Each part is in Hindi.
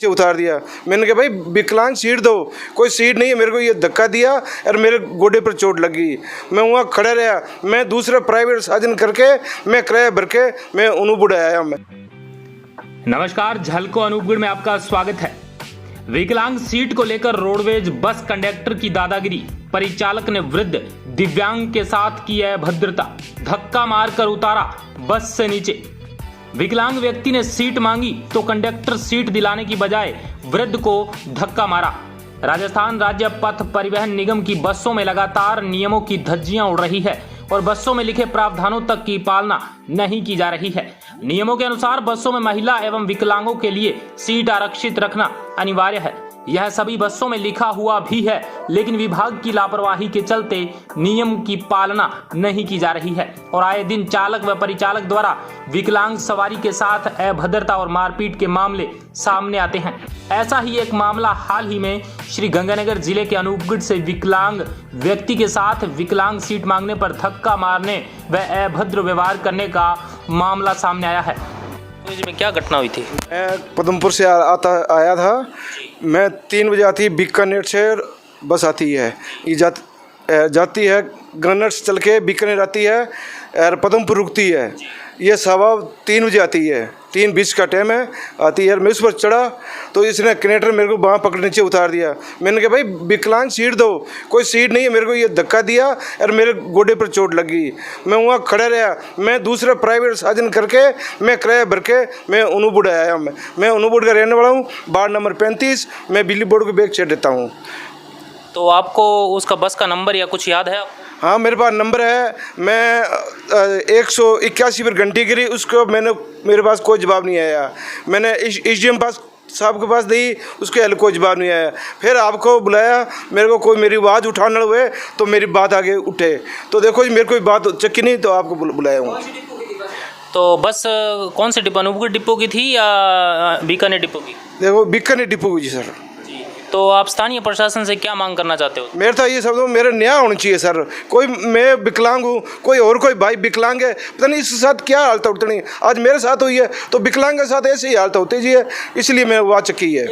से उतार दिया। मैंने कहा भाई विकलांग सीट दो, कोई सीट नहीं है। मेरे को ये धक्का दिया और मेरे गोडे पर चोट लगी। मैं वहाँ खड़ा रहा। मैं दूसरा प्राइवेट साधन करके मैं किराया भर के मैं अनूपगढ़ आया। मैं नमस्कार, झलको अनूपगढ़ में आपका स्वागत है। विकलांग सीट को लेकर रोडवेज बस कंडक्टर की दादागिरी, परिचालक ने वृद्ध दिव्यांग के साथ की अभद्रता, धक्का मारकर उतारा बस से नीचे। विकलांग व्यक्ति ने सीट मांगी तो कंडक्टर सीट दिलाने की बजाय वृद्ध को धक्का मारा। राजस्थान राज्य पथ परिवहन निगम की बसों में लगातार नियमों की धज्जियां उड़ रही है और बसों में लिखे प्रावधानों तक की पालना नहीं की जा रही है। नियमों के अनुसार बसों में महिला एवं विकलांगों के लिए सीट आरक्षित रखना अनिवार्य है। यह सभी बसों में लिखा हुआ भी है, लेकिन विभाग की लापरवाही के चलते नियम की पालना नहीं की जा रही है और आए दिन चालक व परिचालक द्वारा विकलांग सवारी के साथ अभद्रता और मारपीट के मामले सामने आते हैं। ऐसा ही एक मामला हाल ही में श्री गंगानगर जिले के अनूपगढ़ से विकलांग व्यक्ति के साथ विकलांग सीट मांगने पर धक्का मारने व अभद्र व्यवहार करने का मामला सामने आया है। तो इसमें क्या घटना हुई थी? मैं पदमपुर से आया था। मैं 3 बजे आती, बीकानेर से बस आती है, ये जाती है गन्नर से चल के बीकानेर आती है और पदमपुर रुकती है। ये 3:15 बजे आती है, 3:20 का टाइम है, आती है। मैं उस पर चढ़ा तो इसने कनेक्टर मेरे को वहाँ पकड़ नीचे उतार दिया। मैंने कहा भाई विकलांग सीट दो, कोई सीट नहीं है। मेरे को ये धक्का दिया और मेरे गोडे पर चोट लगी। मैं वहाँ खड़ा रहा। मैं दूसरा प्राइवेट साधन करके मैं किराया भर के मैं अनूपगढ़ आया। मैं अनूपगढ़ का रहने वाला हूँ, वार्ड नंबर 35। मैं बिजली बोर्ड को बैग चेक देता हूँ। तो आपको उसका बस का नंबर या कुछ याद है आपको? हाँ, मेरे पास नंबर है। मैं 181 पर घंटी गिरी, उसको मेरे पास कोई जवाब नहीं आया। मैंने SDM पास साहब के पास दी, उसके हल कोई जवाब नहीं आया। फिर आपको बुलाया, मेरे को कोई मेरी आवाज़ उठाने हुए तो मेरी बात आगे उठे। तो देखो जी, मेरे कोई बात चक्की नहीं, तो आपको बुलाया हूँ। तो बस कौन से डिपो, अनूपगढ़ डिपो की थी या बीकानेर डिपो की? देखो बीकानेर डिपो की जी सर। तो आप स्थानीय प्रशासन से क्या मांग करना चाहते हो? मेरे तो ये सब मेरे न्याय होना चाहिए सर। कोई मैं विकलांग हूँ, कोई और कोई भाई विकलांग है, पता नहीं इसके साथ क्या हालत उठनी। आज मेरे साथ हुई है तो विकलांग के साथ ऐसी ही हालत होती जी है, इसलिए मैं वहाँ चक्की है।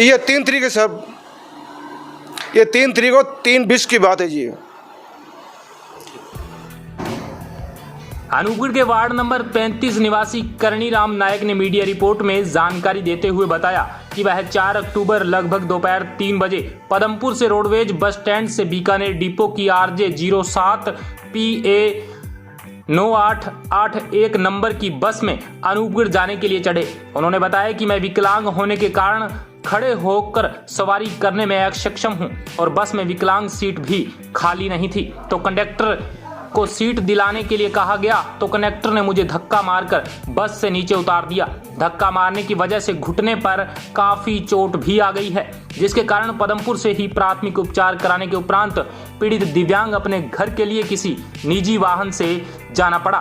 ये 3 तारीख है सर, ये 3 तारीख को 3:20 की बात है जी। अनूपगढ़ के वार्ड नंबर 35 निवासी करणी राम नायक ने मीडिया रिपोर्ट में जानकारी देते हुए बताया कि वह 4 अक्टूबर लगभग दोपहर 3 बजे पदमपुर से रोडवेज बस स्टैंड से बीकानेर डिपो की RJ 07 PA 9881 नंबर की बस में अनूपगढ़ जाने के लिए चढ़े। उन्होंने बताया कि मैं विकलांग होने के कारण खड़े होकर सवारी करने में अक्षम हूं और बस में विकलांग सीट भी खाली नहीं थी। तो कंडक्टर को सीट दिलाने के लिए कहा गया तो कंडक्टर ने मुझे धक्का मारकर बस से नीचे उतार दिया। धक्का मारने की वजह से घुटने पर काफी चोट भी आ गई है, जिसके कारण पदमपुर से ही प्राथमिक उपचार कराने के उपरांत पीड़ित दिव्यांग अपने घर के लिए किसी निजी वाहन से जाना पड़ा।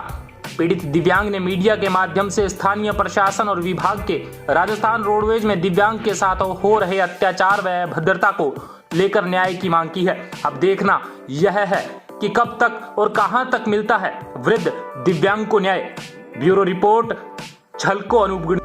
पीड़ित दिव्यांग ने मीडिया के माध्यम से स्थानीय प्रशासन और विभाग के राजस्थान रोडवेज में दिव्यांग के साथ हो रहे अत्याचार व भद्रता को लेकर न्याय की मांग की है। अब देखना यह है कि कब तक और कहां तक मिलता है वृद्ध दिव्यांग को न्याय। Bureau report, Jhalko Anupgarh.